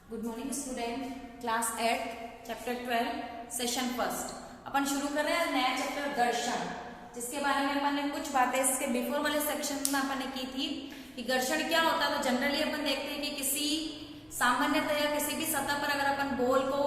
Good morning student, class 8 chapter 12 session first. अपन शुरू कर रहे हैं नया चैप्टर घर्षण, जिसके बारे में अपन ने कुछ बातें इसके बिफोर वाले सेक्शन में अपन ने की थी कि घर्षण क्या होता है। तो जनरली अपन देखते हैं कि किसी सामान्यतया किसी भी सतह पर अगर अपन बॉल को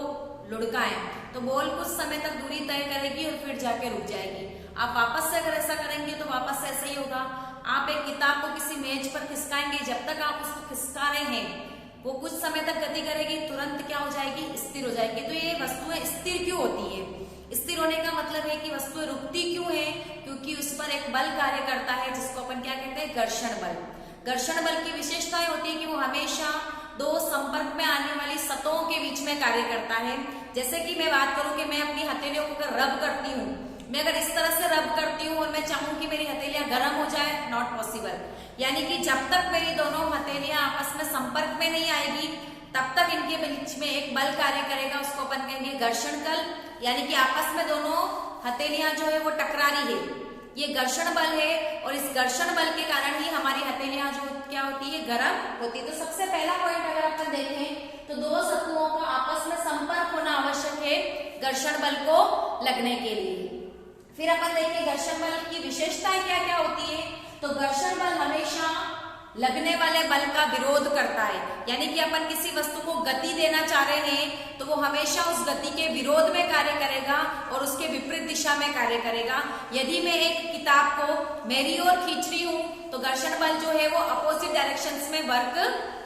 लुढ़काएं तो बॉल कुछ समय तक दूरी तय करेगी और फिर जाके रुक जाएगी। आप वापस से अगर ऐसा करेंगे तो वापस से ऐसा ही होगा। आप एक किताब को किसी मेज पर खिसकाएंगे, जब तक आप उसको खिसका रहे हैं वो कुछ समय तक गति करेगी, तुरंत क्या हो जाएगी, स्थिर हो जाएगी। तो ये वस्तुएं स्थिर क्यों होती है? स्थिर होने का मतलब है कि वस्तुएं रुकती क्यों है? क्योंकि उस पर एक बल कार्य करता है जिसको अपन क्या कहते हैं, घर्षण बल। घर्षण बल की विशेषताएं होती है कि वो हमेशा दो संपर्क में आने वाली सतहों के बीच में कार्य करता है। जैसे कि मैं बात करूं कि मैं अपनी हथेलियों को अगर रब करती हूँ, मैं अगर इस तरह से रब करती हूँ और मैं चाहूं कि मेरी हथेलियां गर्म हो जाए, नॉट पॉसिबल। यानी कि जब तक मेरी दोनों हथेलियां आपस में संपर्क में नहीं आएगी तब तक इनके बीच में एक बल कार्य करेगा, उसको अपन कहेंगे घर्षण बल। यानी कि आपस में दोनों हथेलियां जो है वो टकरा रही है, ये घर्षण बल है। और इस घर्षण बल के कारण ही हमारी हथेलियां जो क्या होती है, गर्म होती है। तो सबसे पहला पॉइंट अगर अपन देखें तो दो सतहों का आपस में संपर्क होना आवश्यक है घर्षण बल को लगने के लिए। फिर अपन देखें घर्षण बल की विशेषताएं क्या क्या होती है। तो घर्षण बल हमेशा लगने वाले बल का विरोध करता है। यानी कि अपन किसी वस्तु को गति देना चाह रहे हैं तो वो हमेशा उस गति के विरोध में कार्य करेगा और उसके विपरीत दिशा में कार्य करेगा। यदि मैं एक किताब को मेरी ओर खींच रही हूं तो घर्षण बल जो है वो अपोजिट डायरेक्शंस में वर्क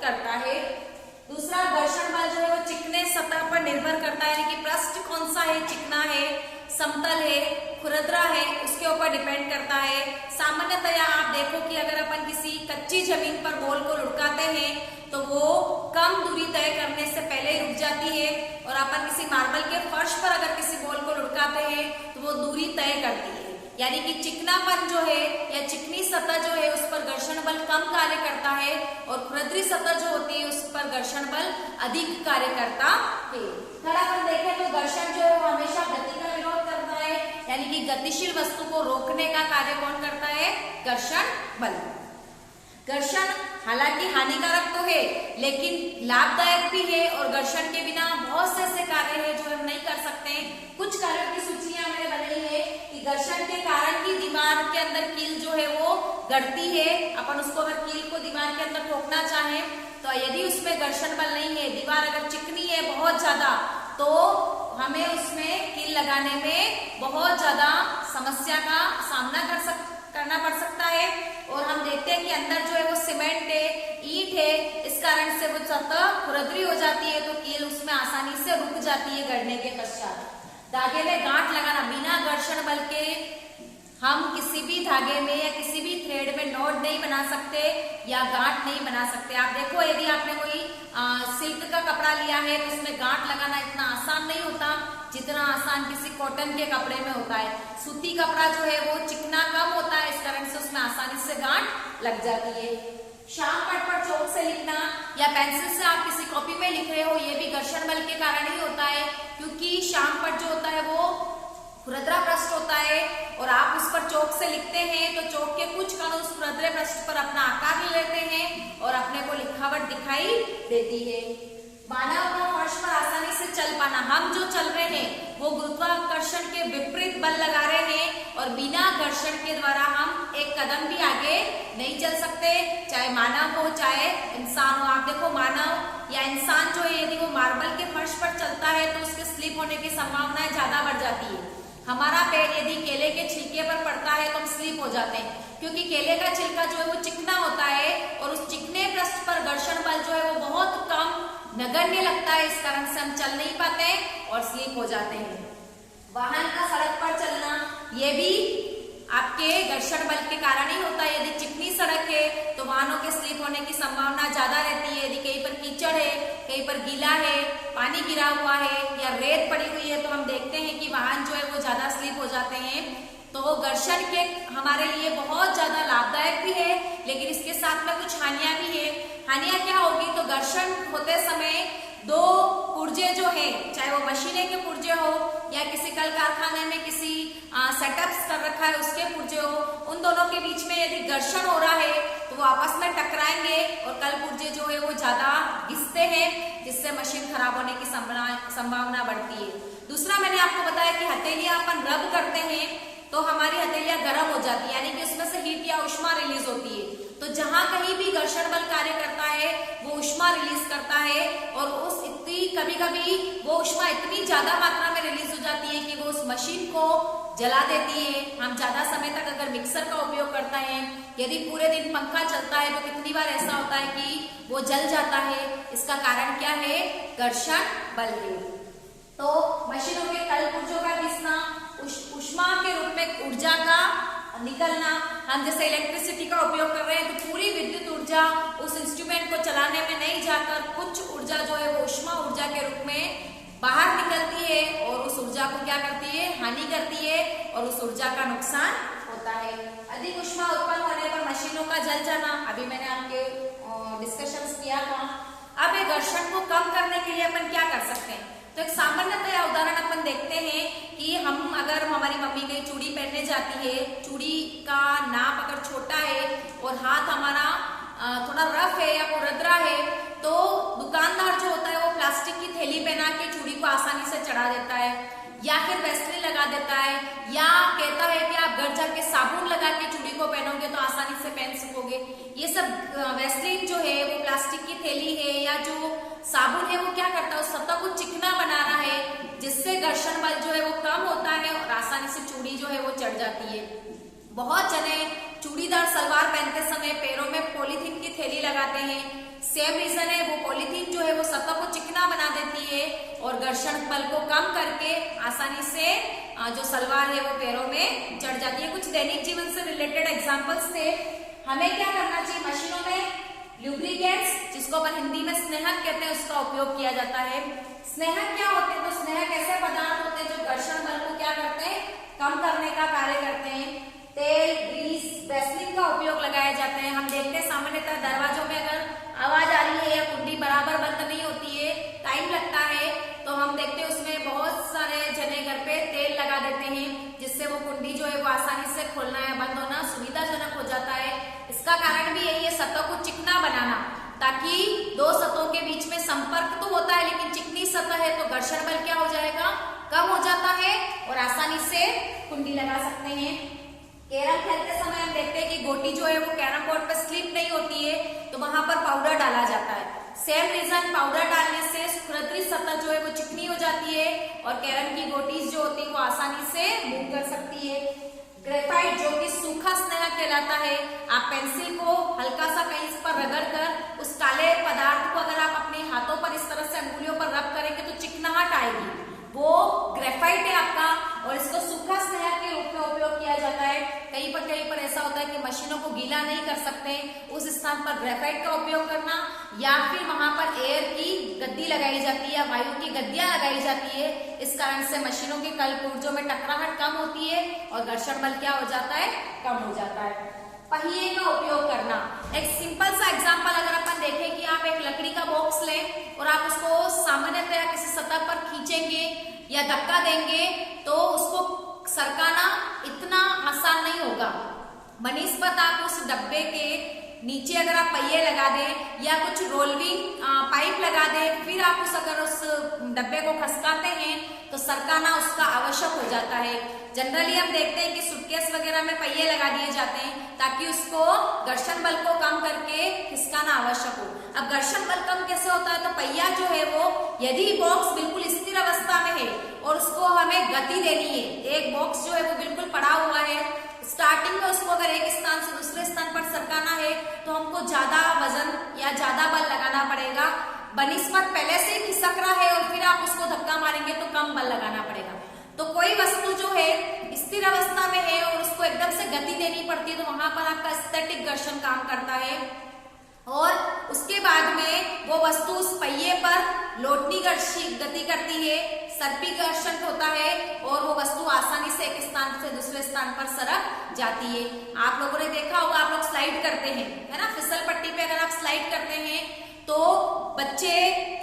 करता है। दूसरा, घर्षण बल जो है वो चिकने सतह पर निर्भर करता है। यानी कि पृष्ठ कौन सा है, चिकना है, समतल है, खुरदरा है, उसके ऊपर डिपेंड करता है। सामान्यतया आप देखो कि अगर अपन किसी कच्ची जमीन पर बॉल को लुढ़काते हैं तो वो कम दूरी तय करने से पहले ही रुक जाती है, और अपन किसी मार्बल के फर्श पर अगर किसी बॉल को लुढ़काते हैं तो वो दूरी तय करती है। यानी कि चिकनापन जो है या चिकनी सतह जो है उस पर घर्षण बल कम कार्य करता है, और खुरदरी सतह जो होती है उस पर घर्षण बल अधिक कार्य करता है। थोड़ा अपन देखें तो घर्षण जो है वो हमेशा गति का विरोध करता है। यानी कि गतिशील वस्तु को रोकने का कार्य कौन करता है, घर्षण बल। घर्षण हालांकि हानिकारक तो है लेकिन लाभदायक भी है, और घर्षण के बिना बहुत से ऐसे कार्य हैं जो हम नहीं कर सकते। कुछ कार्यों की सूचियां मैंने बनाई है कि घर्षण के कारण ही दीवार के अंदर कील जो है वो गड़ती है। अपन उसको अगर कील को दीवार के अंदर ठोकना चाहें तो यदि उसमें घर्षण बल नहीं है, दीवार अगर चिकनी है बहुत ज्यादा, तो हमें उसमें कील लगाने में बहुत ज्यादा समस्या का सामना करना पड़ सकता है। और हम देखते हैं कि अंदर जो है वो सीमेंट है, ईंट है, इस कारण से वो सतह खुरदरी हो जाती है तो कील उसमें आसानी से रुक जाती है गड़ने के पश्चात। धागे में गांठ लगाना, बिना घर्षण बल के हम किसी भी धागे में या किसी भी थ्रेड में नॉट नहीं बना सकते या गांठ नहीं बना सकते। आप देखो, यदि आपने कोई सिल्क का कपड़ा लिया है तो उसमें गांठ लगाना इतना आसान नहीं होता जितना आसान किसी कॉटन के कपड़े में होता है। सूती कपड़ा जो है वो चिकना कम होता है, इस कारण से उसमें आसानी से गांठ लग जाती है। शार्प पट पर चौक से लिखना या पेंसिल से आप किसी कॉपी में लिख रहे हो, ये भी घर्षण बल के कारण ही होता है, क्योंकि शार्प पट जो होता है वो खुरदरा पृष्ठ होता है और आप उस पर चौक से लिखते हैं तो चौक के कुछ कण उस खुरदरे पृष्ठ पर अपना आकार ले लेते हैं और अपने को लिखावट दिखाई देती है। मानव का फर्श पर आसानी से चल पाना, हम जो चल रहे हैं वो गुरुत्वाकर्षण के विपरीत बल लगा रहे हैं और बिना घर्षण के द्वारा हम एक कदम भी आगे नहीं चल सकते, चाहे मानव हो चाहे इंसान हो। आप देखो, मानव या इंसान जो है यदि वो मार्बल के फर्श पर चलता है तो उसके स्लिप होने की संभावनाएं ज्यादा बढ़ जाती है। हमारा पैर यदि केले के छिलके पर पड़ता है तो हम स्लिप हो जाते हैं, क्योंकि केले का छिलका जो है वो चिकना होता है और उस चिकने पृष्ठ पर घर्षण बल जो है वो बहुत कम नगण्य लगता है, इस कारण से हम चल नहीं पाते और स्लिप हो जाते हैं। वाहन का सड़क पर चलना, ये भी आपके घर्षण बल के कारण ही होता है। यदि चिकनी सड़क है तो वाहनों के स्लिप होने की संभावना ज्यादा रहती है। यदि कहीं पर कीचड़ है, कहीं पर गीला है, पानी गिरा हुआ है या रेत पड़ी हुई है तो हम देखते हैं कि वाहन जो है वो ज्यादा स्लिप हो जाते हैं। तो घर्षण के हमारे लिए बहुत ज्यादा लाभदायक भी है, लेकिन इसके साथ में कुछ हानियां भी है। हानियां क्या होगी, तो घर्षण होते समय दो पुर्जे जो है, चाहे वो मशीनें के पुर्जे हो या किसी कल कारखाने में किसी सेटअप्स कर रखा है उसके पुर्जे हो, उन दोनों के बीच में यदि घर्षण हो रहा है तो वो आपस में टकराएंगे और कल पुर्जे जो है वो ज्यादा घिसते हैं, जिससे मशीन खराब होने की संभावना बढ़ती है। दूसरा मैंने आपको बताया कि हथेलियां अपन रब करते हैं तो हमारी हथेलियां गर्म हो जाती है, यानी कि उसमें से हीट या उष्मा रिलीज होती है। तो जहां कहीं भी घर्षण बल कार्य करता है वो उष्मा रिलीज करता है, और उस इतनी कभी कभी वो उष्मा इतनी ज्यादा मात्रा में रिलीज हो जाती है कि वो उस मशीन को जला देती है। हम ज्यादा समय तक अगर मिक्सर का उपयोग करते हैं, यदि पूरे दिन पंखा चलता है तो कितनी बार ऐसा होता है कि वो जल जाता है। इसका कारण क्या है? घर्षण बल है। तो मशीनों के कल पुर्जों का घिसना, उष्मा के रूप में ऊर्जा का निकलना। हम जैसे इलेक्ट्रिसिटी का उपयोग कर रहे हैं तो पूरी विद्युत ऊर्जा उस इंस्ट्रूमेंट को चलाने में नहीं जाकर कुछ ऊर्जा जो है वो उष्मा ऊर्जा के रूप में बाहर निकलती है और उस ऊर्जा को क्या करती है? हानि करती है और उस ऊर्जा का नुकसान होता है। अधिक उष्मा उत्पन्न होने पर मशीनों का जल जाना, अभी मैंने आपके डिस्कशन किया था। अब ये घर्षण को कम करने के लिए अपन क्या कर सकते हैं? तो एक सामान्यतया उदाहरण अपन देखते हैं कि हम अगर हमारी मम्मी कहीं चूड़ी पहनने जाती है, चूड़ी का नाप अगर छोटा है और हाथ हमारा थोड़ा रफ है या कुरदरा है, तो दुकानदार जो होता है वो प्लास्टिक की थैली पहना के चूड़ी को आसानी से चढ़ा देता है, या फिर वैसलीन लगा देता है, या कहता है कि आप घर जाके साबुन लगा के चूड़ी को पहनोगे तो आसानी से पहन सकोगे। ये सब वैसलीन जो है वो प्लास्टिक की थैली है या जो साबुन है वो क्या करता है? उस सतह को चिकना बना रहा है, जिससे घर्षण बल जो है वो कम होता है और आसानी से चूड़ी जो है वो चढ़ जाती है। बहुत जने चूड़ीदार सलवार पहनते समय पैरों में पॉलीथीन की थैली लगाते हैं। सेम रीजन है, वो पॉलीथीन जो है वो सतह को चिकना बना देती है और घर्षण बल को कम करके आसानी से जो सलवार है वो पैरों में चढ़ जाती है। कुछ दैनिक जीवन से रिलेटेड एग्जांपल्स थे। हमें क्या करना चाहिए? मशीनों में ल्यूब्रिकेंट्स, जिसको अपन हिंदी में स्नेहक कहते हैं, उसका उपयोग किया जाता है। स्नेहक क्या होते हैं? तो स्नेहक ऐसे पदार्थ होते हैं जो घर्षण बल को क्या करते हैं? कम करने का कार्य करते हैं। तेल, ग्रीस, वैसलीन का उपयोग लगाए जाते हैं। हम देखते हैं सामान्यतः दरवाजों में अगर आवाज आ रही है या कुंडी बराबर बंद नहीं होती है, टाइम लगता है, तो हम देखते हैं उसमें बहुत सारे जने घर पे तेल लगा देते हैं, जिससे वो कुंडी जो है वो आसानी से खोलना या बंद होना सुविधाजनक हो जाता है। इसका कारण भी यही है, सतह को चिकना बनाना, ताकि दो सतहों के बीच में संपर्क तो होता है लेकिन चिकनी सतह है तो घर्षण बल क्या हो जाएगा? कम हो जाता है और आसानी से कुंडी लगा सकते हैं। कैरम खेलते समय हम देखते हैं कि गोटी जो है वो कैरम बोर्ड पर स्लिप नहीं होती है, तो वहां पर पाउडर डाला जाता है। सेम रीजन, पाउडर डालने से खुरदरी सतह जो है वो चिकनी हो जाती है और कैरम की गोटी जो होती है वो आसानी से मूव कर सकती है। ग्रेफाइट जो कि सूखा स्नेहक कहलाता है, आप पेंसिल को हल्का सा कहीं इस पर रगड़ कर उस काले पदार्थ को अगर आप अपने हाथों पर इस तरह से अंगुलियों पर रब करेंगे तो चिकनाहट आएगी, वो ग्रेफाइट है आपका, और इसको सूखा स्नेहक के रूप में उपयोग किया जाता है। कहीं पर ऐसा होता है कि मशीनों को गीला नहीं कर सकते, उस स्थान पर ग्रेफाइट का उपयोग करना, या फिर वहां पर एयर की गद्दी लगाई जाती है या वायु की गद्दियां लगाई जाती है। इस कारण से मशीनों के कल पुर्जों में टकराहट कम होती है और घर्षण बल क्या हो जाता है? कम हो जाता है। पहिए का उपयोग करना, एक सिंपल सा एग्जांपल अगर अपन देखें कि आप एक लकड़ी का बॉक्स लें और आप उसको सामान्यतया किसी सतह पर खींचेंगे या धक्का देंगे तो उसको सरकाना इतना आसान नहीं होगा। बनिस्बत आप उस डब्बे के नीचे अगर आप पहिए लगा दें या कुछ रोलविंग पाइप लगा दें, फिर आप अगर उस डब्बे को खसकाते हैं तो सरकाना उसका आवश्यक हो जाता है। जनरली हम देखते हैं कि सूटकेस वगैरह में पहिए लगा दिए जाते हैं ताकि उसको घर्षण बल को कम करके खिसकाना आवश्यक हो। अब घर्षण बल कम कैसे होता है? तो पहिया जो है वो, यदि बॉक्स बिल्कुल स्थिर अवस्था में है और उसको हमें गति देनी है, एक बॉक्स जो है वो बिल्कुल पड़ा हुआ है, स्टार्टिंग में उसको अगर एक स्थान से दूसरे स्थान पर सरकाना है तो हमको ज्यादा वजन या ज्यादा बल लगाना पड़ेगा। बनिस्बत पहले से ही खिसक रहा है और फिर आप उसको धक्का मारेंगे तो कम बल लगाना पड़ेगा। तो कोई वस्तु जो है स्थिर अवस्था में है और उसको एकदम से गति देनी पड़ती है तो वहां पर आपका स्थैतिक घर्षण काम करता है, और उसके बाद में वो वस्तु उस पहिए पर लौटनी गति करती है, सर्पी घर्षण होता है और वो वस्तु आसानी से एक स्थान से दूसरे स्थान पर सरक जाती है। आप लोगों ने देखा होगा, आप लोग स्लाइड करते हैं, है ना, फिसल पट्टी पे अगर आप स्लाइड करते हैं तो बच्चे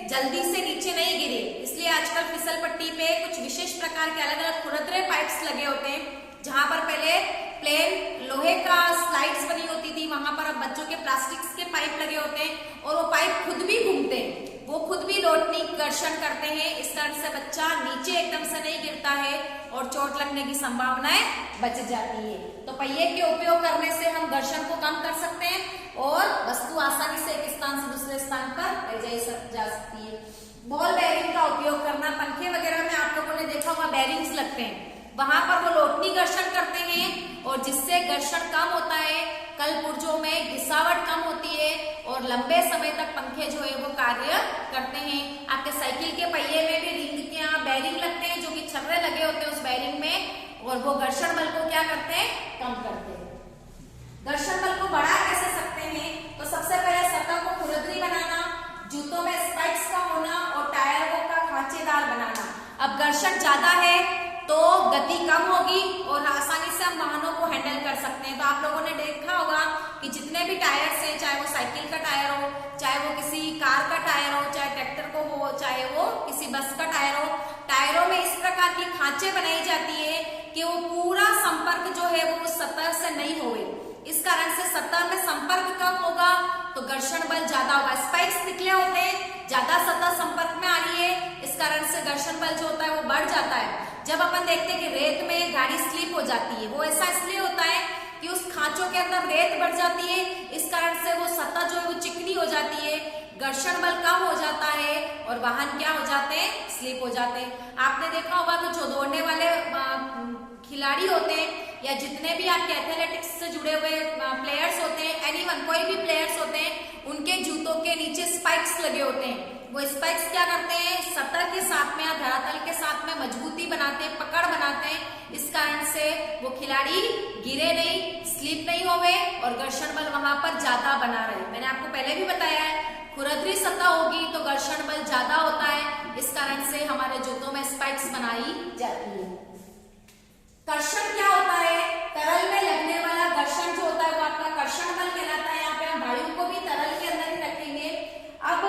जल्दी से नीचे नहीं गिरे, इसलिए आजकल फिसल पट्टी पे कुछ विशेष प्रकार के अलग अलग खुरदरे पाइप्स लगे होते हैं। जहां पर पहले प्लेन लोहे का स्लाइड्स बनी होती थी, वहां पर अब बच्चों के प्लास्टिक्स के पाइप लगे होते हैं और वो पाइप खुद भी घूमते हैं, वो खुद भी लोटनी घर्षण करते हैं, इस कारण से बच्चा नीचे एकदम से नहीं गिरता है और चोट लगने की संभावनाएं बच जाती है। तो पहिए के उपयोग करने से हम घर्षण को कम कर सकते हैं और वस्तु आसानी से एक स्थान से दूसरे स्थान पर ले जा सकती है। बॉल बेयरिंग का उपयोग करना, पंखे वगैरह में आप लोगों ने देखा होगा बेयरिंग्स लगते हैं, वहां पर वो लोटनी घर्षण करते हैं और जिससे घर्षण कम होता है, कल पुर्जों में घिसावट कम होती है और लंबे समय तक पंखे जो है वो कार्य करते हैं। आपके साइकिल के पहिए में भी रिंग के यहाँ बेयरिंग लगते हैं जो कि छर्रे लगे होते हैं उस बेयरिंग में, और वो घर्षण बल को क्या करते हैं, कम करते हैं। घर्षण बल को बढ़ा कैसे सकते हैं, तो सबसे पहले सतह को खुरदरी बनाना, जूतों में स्पाइक्स का होना और टायरों का खांचेदार बनाना। अब घर्षण ज्यादा है तो गति कम होगी और आसानी से हम वाहनों को हैंडल कर सकते हैं। तो आप लोगों ने देखा होगा कि जितने भी टायर्स हैं, चाहे वो साइकिल का टायर हो, चाहे वो किसी कार का टायर हो, चाहे ट्रैक्टर को हो, चाहे वो किसी बस का टायर हो, टायरों में इस प्रकार की खांचे बनाई जाती है कि वो पूरा संपर्क जो है वो सतह से नहीं होवे। इस कारण से सतह में संपर्क कम होगा तो घर्षण बल ज्यादा होगा। स्पाइक्स निकले होते हैं, ज्यादा सतह संपर्क में आ रही है, इस कारण से घर्षण बल जो होता है वो बढ़ जाता है। जब अपन देखते हैं कि रेत में गाड़ी स्लिप हो जाती है, वो ऐसा इसलिए होता है कि उस खांचों के अंदर रेत बढ़ जाती है, इस कारण से वो सतह जो है वो चिकनी हो जाती है, घर्षण बल कम हो जाता है और वाहन क्या हो जाते हैं, स्लिप हो जाते हैं। आपने देखा होगा कि जो दौड़ने वाले खिलाड़ी होते हैं या जितने भी आपके एथलेटिक्स से जुड़े हुए प्लेयर्स होते हैं, एनीवन कोई भी प्लेयर्स होते हैं, उनके जूतों के नीचे स्पाइक्स लगे होते हैं। वो स्पाइक्स क्या करते हैं, सतह के साथ में या धरातल के साथ में मजबूती बनाते हैं, पकड़ बनाते हैं, इस कारण से वो खिलाड़ी गिरे नहीं, स्लिप नहीं होवे और घर्षण बल वहां पर ज्यादा बना रहे। मैंने आपको पहले भी बताया है, खुरदरी सतह होगी तो घर्षण बल ज्यादा होता है, इस कारण से हमारे जूतों में स्पाइक्स बनाई जाती है। कर्षण क्या होता है, तरल में लगने वाला घर्षण जो होता है वो आपका कर्षण बल कहलाता है। यहाँ पे हम वायु को भी तरल के अंदर ही रखेंगे। अब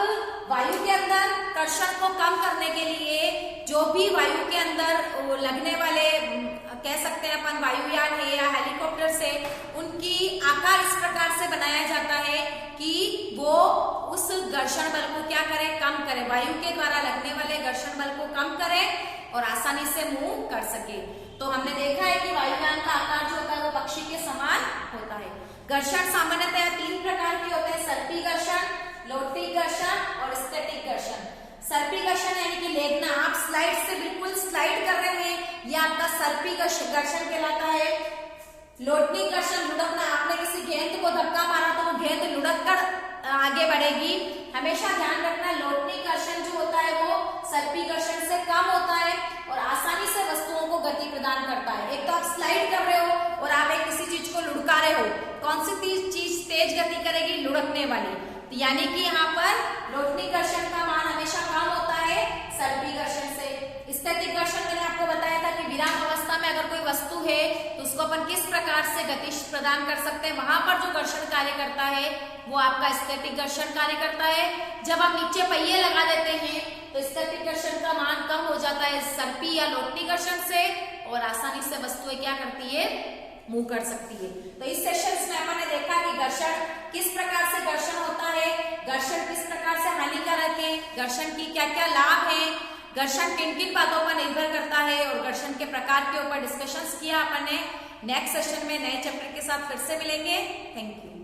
वायु के अंदर कर्षण को कम करने के लिए जो भी वायु के अंदर लगने वाले कह सकते हैं अपन वायुयान है या हेलीकॉप्टर से, उनकी आकार इस प्रकार से बनाया जाता है कि वो उस घर्षण बल को क्या करे, कम करे, वायु के द्वारा लगने वाले घर्षण बल को कम करे और आसानी से मूव कर सके। तो हमने देखा है कि वायुयान का आकार जो होता है वो पक्षी के समान होता है। घर्षण सामान्यतः 3 प्रकार के होते हैं, सर्पी घर्षण, लोटनी घर्षण और स्टैटिक घर्षण। सर्पी घर्षण यानी कि लेगना, आप स्लाइड से बिल्कुल स्लाइड कर रहे हैं, ये आपका सर्पी घर्षण कहलाता है। लोटनी घर्षण, लुढ़कना, आपने किसी गेंद को धक्का मारा तो वो गेंद लुढ़क कर आगे बढ़ेगी। हमेशा ध्यान रखना, लोटनी घर्षण जो होता है वो सर्पी घर्षण से कम होता है और आसानी से वस्तुओं को गति प्रदान करता है। एक तो आप स्लाइड कर रहे हो और आप एक किसी चीज को लुढ़का रहे हो, कौन सी चीज तेज गति करेगी, लुढ़कने वाली, तो यानी कि यहाँ पर लोटनी घर्षण का मान हमेशा कम होता है सर्पी घर्षण से। स्टैटिक घर्षण मैंने आपको बताया था कि विराम अवस्था में अगर कोई वस्तु है तो उसको अपन किस प्रकार से गति प्रदान कर सकते हैं, वहां पर जो घर्षण कार्य करता है वो आपका स्टैटिक घर्षण कार्य करता है। जब आप नीचे पहिए लगा देते हैं तो स्टैटिक घर्षण का मान कम हो जाता है सर्पी या लोटनी घर्षण से और आसानी से वस्तुएं क्या करती है, मूव कर सकती है। तो इस सेशंस में अपन ने देखा कि घर्षण किस प्रकार से घर्षण होता है, घर्षण किस प्रकार से हानिकारक है, घर्षण की क्या क्या लाभ है, घर्षण किन किन बातों पर निर्भर करता है और घर्षण के प्रकार के ऊपर डिस्कशंस किया अपन ने। नेक्स्ट सेशन में नए चैप्टर के साथ फिर से मिलेंगे। Thank you.